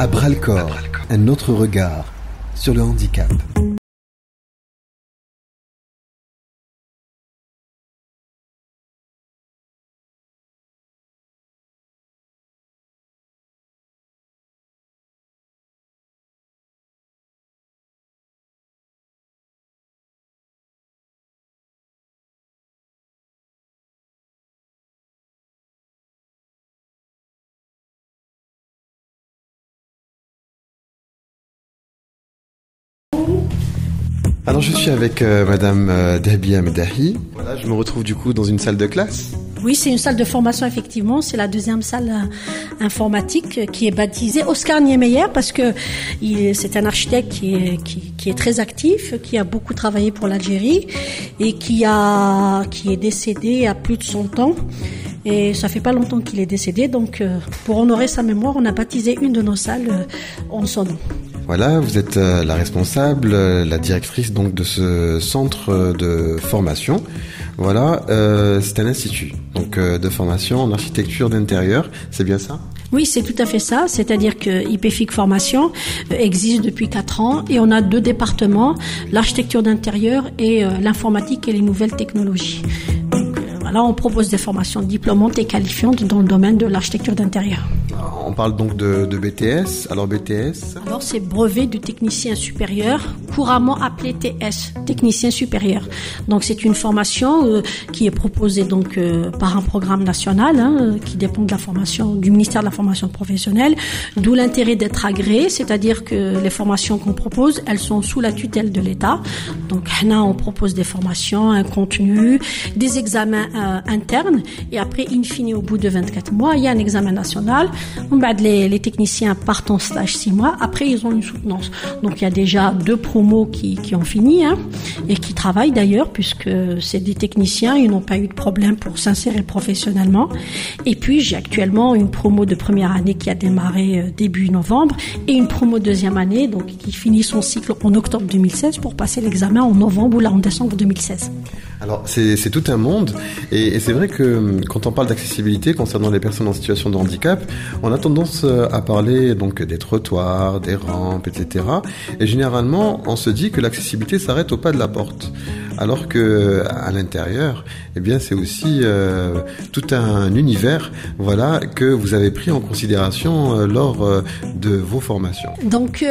À bras-le-corps, un autre regard sur le handicap. Alors je suis avec Madame Dahbia Medahi. Voilà, je me retrouve du coup dans une salle de classe. Oui, c'est une salle de formation, effectivement. C'est la deuxième salle informatique qui est baptisée Oscar Niemeyer parce que c'est un architecte qui est très actif, qui a beaucoup travaillé pour l'Algérie et qui est décédé à plus de 100 ans. Et ça fait pas longtemps qu'il est décédé, donc pour honorer sa mémoire, on a baptisé une de nos salles en son nom. Voilà, vous êtes la responsable, la directrice donc de ce centre de formation. Voilà, c'est un institut donc de formation en architecture d'intérieur, c'est bien ça ? Oui, c'est tout à fait ça. C'est-à-dire que IPFIC Formation existe depuis 4 ans et on a 2 départements, l'architecture d'intérieur et l'informatique et les nouvelles technologies. Là, on propose des formations diplômantes et qualifiantes dans le domaine de l'architecture d'intérieur. On parle donc de BTS. Alors BTS ? Alors c'est brevet de technicien supérieur, couramment appelé TS, technicien supérieur. Donc c'est une formation qui est proposée donc par un programme national qui dépend de la formation du ministère de la formation professionnelle, d'où l'intérêt d'être agréé, c'est-à-dire que les formations qu'on propose, elles sont sous la tutelle de l'État. Donc là, on propose des formations, un contenu, des examens internes et après, in fine, au bout de 24 mois, il y a un examen national. Les techniciens partent en stage 6 mois. Après, ils ont une soutenance. Donc, il y a déjà 2 promos qui ont fini et qui travaillent d'ailleurs puisque c'est des techniciens. Ils n'ont pas eu de problème pour s'insérer professionnellement. Et puis, j'ai actuellement une promo de première année qui a démarré début novembre et une promo de deuxième année donc qui finit son cycle en octobre 2016 pour passer l'examen en novembre ou là en décembre 2016. Alors, c'est tout un monde et c'est vrai que quand on parle d'accessibilité concernant les personnes en situation de handicap, on a tendance à parler donc des trottoirs, des rampes, etc. Et généralement, on se dit que l'accessibilité s'arrête au pas de la porte. Alors que à l'intérieur, eh bien, c'est aussi tout un univers, voilà, que vous avez pris en considération lors de vos formations. Donc,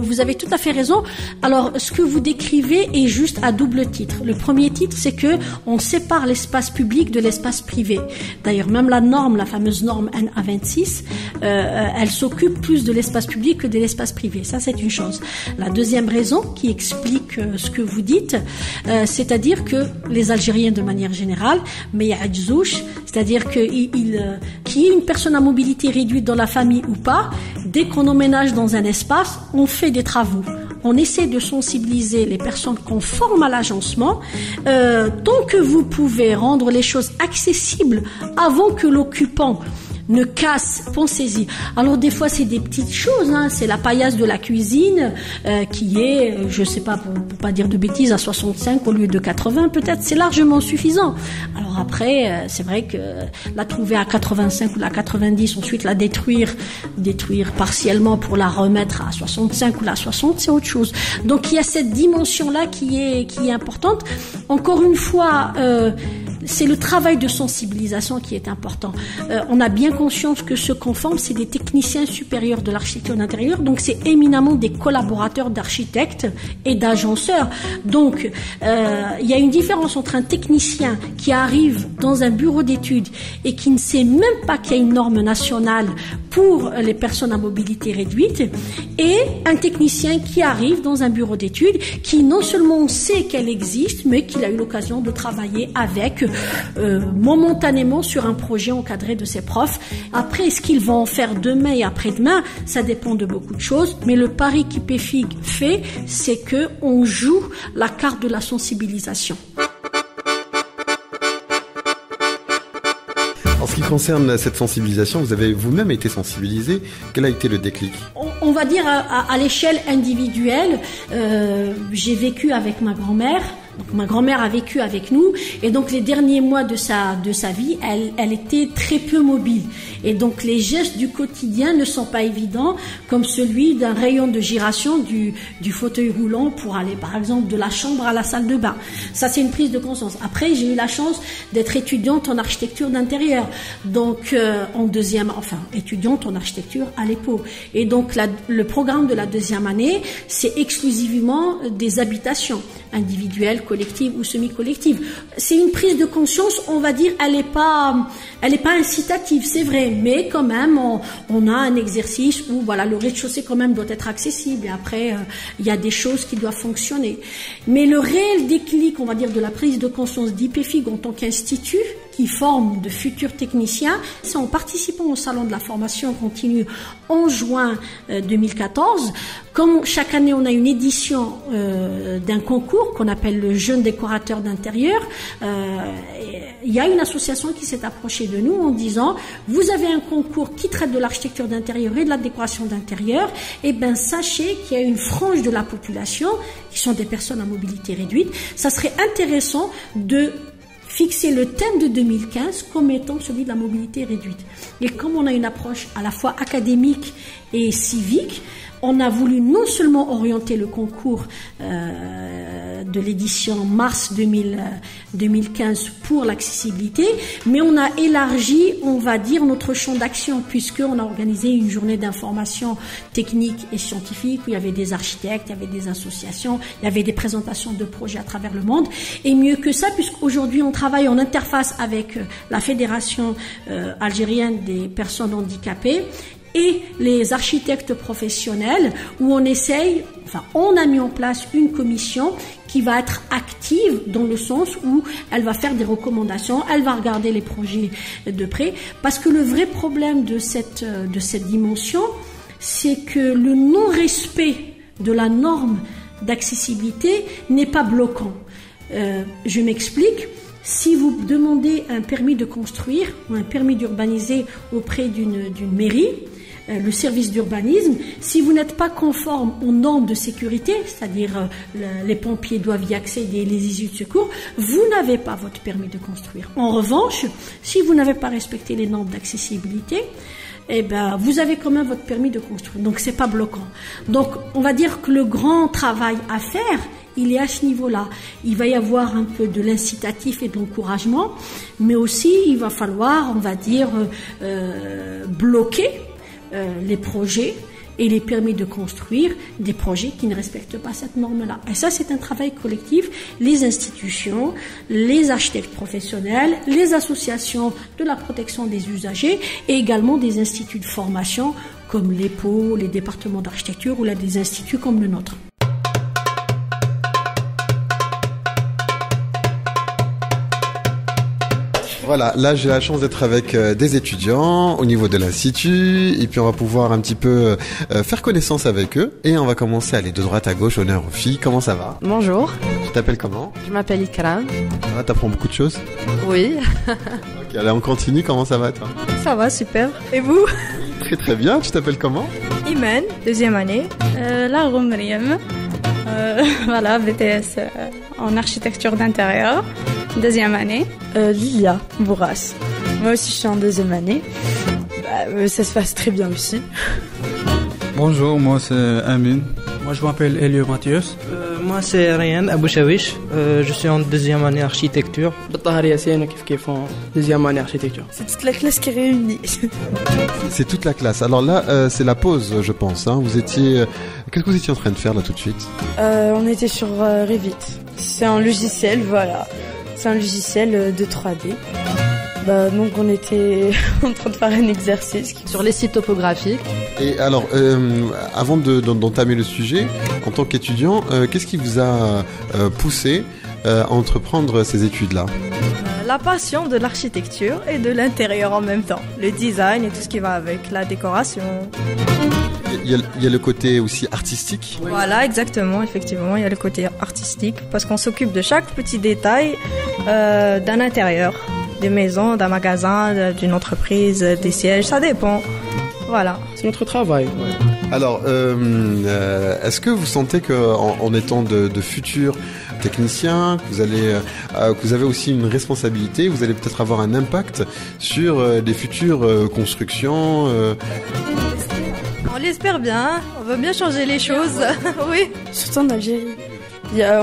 vous avez tout à fait raison. Alors, ce que vous décrivez est juste à double titre. Le premier titre, c'est que on sépare l'espace public de l'espace privé. D'ailleurs, même la fameuse norme NA26, elle s'occupe plus de l'espace public que de l'espace privé. Ça, c'est une chose. La deuxième raison qui explique ce que vous dites, c'est-à-dire que les Algériens, de manière générale, mais ya'ajzouch, c'est-à-dire que qu'il y ait une personne à mobilité réduite dans la famille ou pas, dès qu'on emménage dans un espace, on fait des travaux. On essaie de sensibiliser les personnes qu'on forme à l'agencement, tant que vous pouvez rendre les choses accessibles avant que l'occupant ne casse, pensez-y. Alors des fois c'est des petites choses, c'est la paillasse de la cuisine qui est, je sais pas, pour pas dire de bêtises, à 65 au lieu de 80, peut-être c'est largement suffisant. Alors après, c'est vrai que la trouver à 85 ou la 90, ensuite la détruire partiellement pour la remettre à 65 ou la 60, c'est autre chose. Donc il y a cette dimension-là qui est importante. Encore une fois, c'est le travail de sensibilisation qui est important. On a bien conscience que ceux qu'on forme, c'est des techniciens supérieurs de l'architecture d'intérieur, donc c'est éminemment des collaborateurs d'architectes et d'agenceurs. Donc, il y a une différence entre un technicien qui arrive dans un bureau d'études et qui ne sait même pas qu'il y a une norme nationale pour les personnes à mobilité réduite et un technicien qui arrive dans un bureau d'études qui non seulement sait qu'elle existe, mais qu'il a eu l'occasion de travailler avec momentanément sur un projet encadré de ses profs. Après, ce qu'ils vont en faire demain et après-demain, ça dépend de beaucoup de choses, mais le pari qu'IPFIC fait, c'est que on joue la carte de la sensibilisation. En ce qui concerne cette sensibilisation, vous avez vous-même été sensibilisé. Quel a été le déclic ? On va dire à l'échelle individuelle, j'ai vécu avec ma grand-mère Donc ma grand-mère a vécu avec nous et donc les derniers mois de sa vie, elle était très peu mobile. Et donc les gestes du quotidien ne sont pas évidents, comme celui d'un rayon de giration du fauteuil roulant pour aller par exemple de la chambre à la salle de bain. Ça c'est une prise de conscience. Après j'ai eu la chance d'être étudiante en architecture d'intérieur, donc étudiante en architecture à l'EPO. Et donc le programme de la deuxième année, c'est exclusivement des habitations individuelles, collectives ou semi-collectives. C'est une prise de conscience, on va dire, elle est pas incitative, c'est vrai, mais quand même on a un exercice où voilà, le rez-de-chaussée quand même doit être accessible et après il y a des choses qui doivent fonctionner. Mais le réel déclic, on va dire, de la prise de conscience d'IPEFIG en tant qu'institut qui forme de futurs techniciens, c'est en participant au salon de la formation continue en juin 2014. Comme chaque année on a une édition d'un concours qu'on appelle le jeune décorateur d'intérieur, il y a une association qui s'est approchée de nous en disant vous avez un concours qui traite de l'architecture d'intérieur et de la décoration d'intérieur, et ben sachez qu'il y a une frange de la population qui sont des personnes à mobilité réduite. Ça serait intéressant de fixer le thème de 2015 comme étant celui de la mobilité réduite. Et comme on a une approche à la fois académique et civique, on a voulu non seulement orienter le concours de l'édition mars 2015 pour l'accessibilité, mais on a élargi, on va dire, notre champ d'action, puisqu'on a organisé une journée d'information technique et scientifique où il y avait des architectes, il y avait des associations, il y avait des présentations de projets à travers le monde. Et mieux que ça, puisqu'aujourd'hui on travaille en interface avec la Fédération algérienne des personnes handicapées et les architectes professionnels, où on a mis en place une commission qui va être active dans le sens où elle va faire des recommandations, elle va regarder les projets de près, parce que le vrai problème de cette dimension, c'est que le non-respect de la norme d'accessibilité n'est pas bloquant. Je m'explique. Si vous demandez un permis de construire ou un permis d'urbaniser auprès d'une mairie, le service d'urbanisme, si vous n'êtes pas conforme aux normes de sécurité, c'est-à-dire les pompiers doivent y accéder, les issues de secours, vous n'avez pas votre permis de construire. En revanche, si vous n'avez pas respecté les normes d'accessibilité, eh ben, vous avez quand même votre permis de construire. Donc, c'est pas bloquant. Donc, on va dire que le grand travail à faire, il est à ce niveau-là. Il va y avoir un peu de l'incitatif et de l'encouragement, mais aussi, il va falloir, on va dire, bloquer les projets et les permis de construire des projets qui ne respectent pas cette norme-là. Et ça, c'est un travail collectif. Les institutions, les architectes professionnels, les associations de la protection des usagers et également des instituts de formation comme l'EPO, les départements d'architecture ou là des instituts comme le nôtre. Voilà, là j'ai la chance d'être avec des étudiants au niveau de l'Institut et puis on va pouvoir un petit peu faire connaissance avec eux et on va commencer à aller de droite à gauche, honneur aux filles. Comment ça va? Bonjour. Tu t'appelles comment? Je m'appelle Ikram. Ça va, t'apprends beaucoup de choses? Oui. Ok, allez on continue, comment ça va toi? Ça va, super. Et vous? Très très bien, tu t'appelles comment? Iman, deuxième année. La Mariam. Voilà, BTS en architecture d'intérieur. Deuxième année. Lilia Bourras. Moi aussi je suis en deuxième année. Ça se passe très bien aussi. Bonjour, moi c'est Amin. Moi je m'appelle Elio Mathias. Moi c'est Ryan Abouchawish. Je suis en deuxième année architecture. Tahar Yassine qui font deuxième année architecture. C'est toute la classe qui est réunie. C'est toute la classe. Alors là, c'est la pause, je pense. Hein. Vous étiez, qu'est-ce que vous étiez en train de faire là tout de suite? On était sur Revit. C'est un logiciel, voilà. C'est un logiciel de 3D. Donc on était en train de faire un exercice. Sur les sites topographiques. Et alors, avant d'entamer le sujet, en tant qu'étudiant, qu'est-ce qui vous a poussé à entreprendre ces études-là? La passion de l'architecture et de l'intérieur en même temps. Le design et tout ce qui va avec, la décoration. Il y a le côté aussi artistique. Voilà, exactement, effectivement, il y a le côté artistique parce qu'on s'occupe de chaque petit détail d'un intérieur, des maisons, d'un magasin, d'une entreprise, des sièges, ça dépend. Voilà. C'est notre travail. Ouais. Alors, est-ce que vous sentez qu'en étant de futurs techniciens, que vous avez aussi une responsabilité, vous allez peut-être avoir un impact sur des futures constructions On l'espère bien, on veut bien changer les choses, oui. Surtout en Algérie. Il y a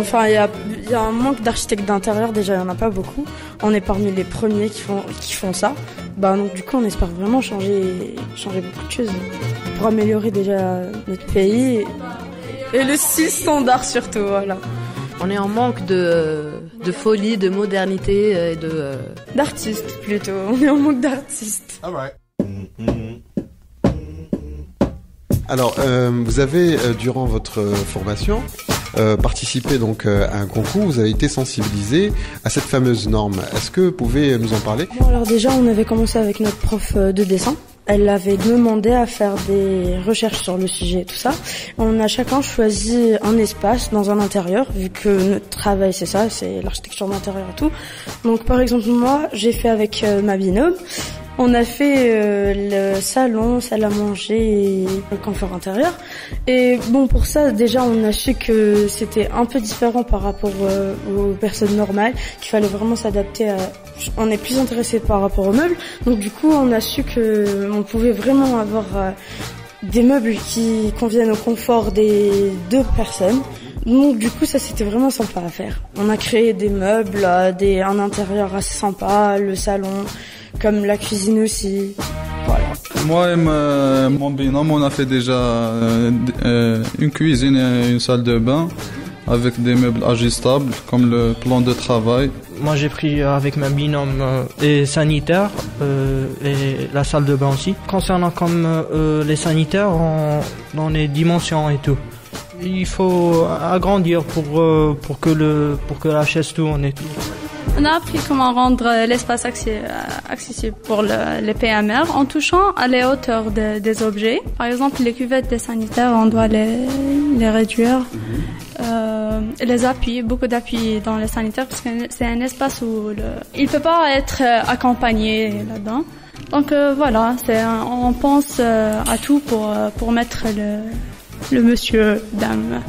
un manque d'architectes d'intérieur, déjà il n'y en a pas beaucoup. On est parmi les premiers qui font ça. Donc du coup on espère vraiment changer beaucoup de choses pour améliorer déjà notre pays et le style standard surtout, voilà. On est en manque de folie, de modernité et d'artistes plutôt, on est en manque d'artistes. All right. Alors, vous avez, durant votre formation, participé donc à un concours, vous avez été sensibilisé à cette fameuse norme. Est-ce que vous pouvez nous en parler ? Bon, alors déjà, on avait commencé avec notre prof de dessin. Elle avait demandé à faire des recherches sur le sujet et tout ça. On a chacun choisi un espace dans un intérieur, vu que notre travail c'est ça, c'est l'architecture d'intérieur et tout. Donc par exemple moi, j'ai fait avec ma binôme. On a fait le salon, salle à manger et le confort intérieur. Et bon, pour ça, déjà, on a su que c'était un peu différent par rapport aux personnes normales, qu'il fallait vraiment s'adapter à... On est plus intéressé par rapport aux meubles. Donc du coup, on a su que on pouvait vraiment avoir des meubles qui conviennent au confort des deux personnes. Donc du coup, ça c'était vraiment sympa à faire. On a créé des meubles, un intérieur assez sympa, le salon, comme la cuisine aussi. Voilà. Moi et mon binôme, on a fait déjà une cuisine et une salle de bain avec des meubles ajustables comme le plan de travail. Moi j'ai pris avec ma binôme les sanitaires et la salle de bain aussi. Concernant comme les sanitaires dans les dimensions et tout. Il faut agrandir pour que la chaise tourne et tout. On a appris comment rendre l'espace accessible pour les PMR en touchant à les hauteurs des objets. Par exemple, les cuvettes des sanitaires, on doit les réduire. Les appuis, beaucoup d'appuis dans les sanitaires parce que c'est un espace où il ne peut pas être accompagné là-dedans. Donc voilà, on pense à tout pour mettre le monsieur, dame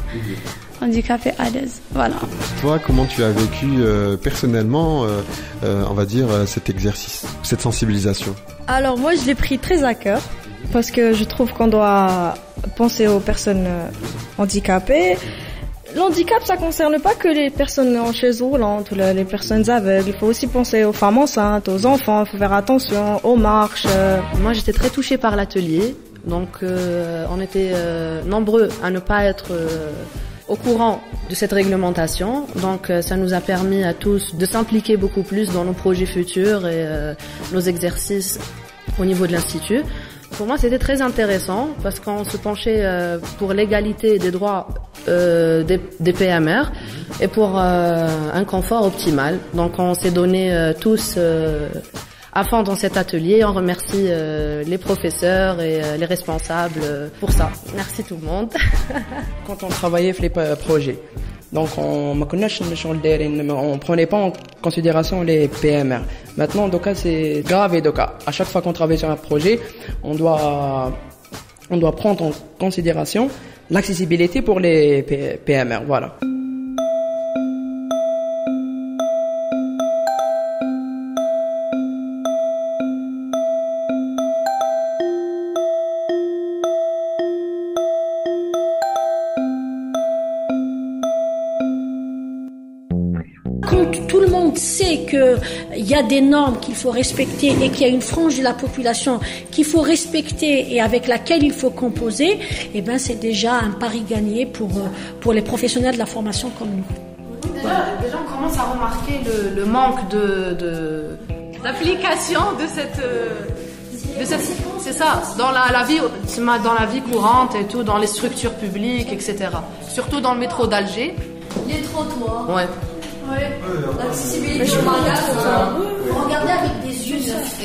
handicapé à l'aise. Voilà. Toi, comment tu as vécu personnellement, on va dire, cet exercice, cette sensibilisation ? Alors moi, je l'ai pris très à cœur parce que je trouve qu'on doit penser aux personnes handicapées. L'handicap, ça concerne pas que les personnes en chaise roulante ou les personnes aveugles. Il faut aussi penser aux femmes enceintes, aux enfants. Il faut faire attention aux marches. Moi, j'étais très touchée par l'atelier. Donc, on était nombreux à ne pas être au courant de cette réglementation. Donc, ça nous a permis à tous de s'impliquer beaucoup plus dans nos projets futurs et nos exercices au niveau de l'Institut. Pour moi, c'était très intéressant parce qu'on se penchait pour l'égalité des droits des PMR et pour un confort optimal. Donc, on s'est donné tous à fond dans cet atelier. On remercie les professeurs et les responsables pour ça. Merci tout le monde. Quand on travaillait sur les projets, donc on prenait pas en considération les PMR. Maintenant, donc c'est grave et donc à chaque fois qu'on travaille sur un projet, on doit prendre en considération l'accessibilité pour les PMR. Voilà. Tout le monde sait qu'il y a des normes qu'il faut respecter et qu'il y a une frange de la population qu'il faut respecter et avec laquelle il faut composer, eh ben c'est déjà un pari gagné pour les professionnels de la formation comme nous. Déjà on commence à remarquer le manque d'application de cette c'est ça, dans la vie courante et tout, dans les structures publiques, etc. Surtout dans le métro d'Alger. Les trottoirs. Ouais. L'accessibilité au langage, regardez avec des yeux neufs,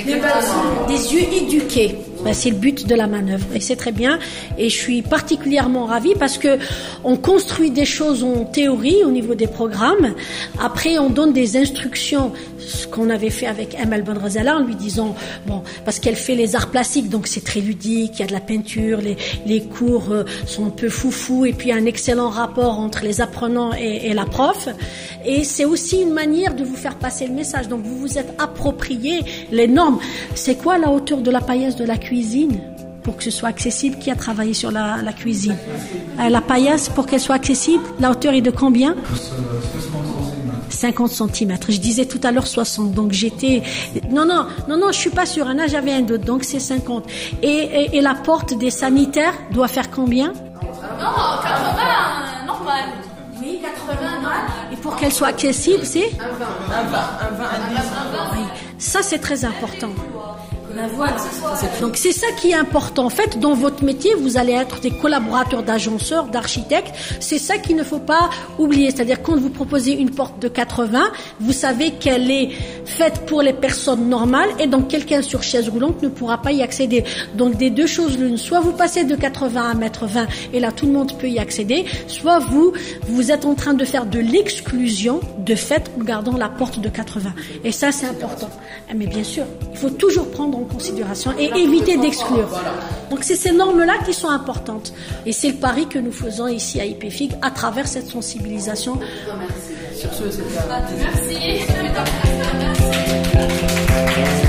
des yeux éduqués. C'est le but de la manœuvre et c'est très bien. Et je suis particulièrement ravie parce que on construit des choses en théorie au niveau des programmes. Après, on donne des instructions, ce qu'on avait fait avec Amal Benrazala en lui disant, parce qu'elle fait les arts plastiques, donc c'est très ludique, il y a de la peinture, les cours sont un peu foufou et puis il y a un excellent rapport entre les apprenants et la prof. Et c'est aussi une manière de vous faire passer le message. Donc vous vous êtes approprié les normes. C'est quoi la hauteur de la paillasse de la cuisine pour que ce soit accessible? Qui a travaillé sur la cuisine? La paillasse, pour qu'elle soit accessible, la hauteur est de combien? 50 cm. Je disais tout à l'heure 60. Donc j'étais... Non, je suis pas sûre. Là, j'avais un doute. Donc c'est 50. Et la porte des sanitaires doit faire combien? Non, 80, normal. Oui, 80, normal. Et pour qu'elle soit accessible, c'est? Un 20. Oui. Ça, c'est très important. Voilà. Donc c'est ça qui est important. En fait, dans votre métier, vous allez être des collaborateurs d'agenceurs, d'architectes. C'est ça qu'il ne faut pas oublier. C'est-à-dire quand vous proposez une porte de 80, vous savez qu'elle est faite pour les personnes normales et donc quelqu'un sur chaise roulante ne pourra pas y accéder. Donc des deux choses l'une. Soit vous passez de 80 à 1,20 m et là tout le monde peut y accéder. Soit vous êtes en train de faire de l'exclusion de fait en gardant la porte de 80. Et ça c'est important. Mais bien sûr, il faut toujours prendre en considération et éviter d'exclure. Donc c'est ces normes-là qui sont importantes. Et c'est le pari que nous faisons ici à IPFIG à travers cette sensibilisation. Merci. Sur ce, c'était Merci.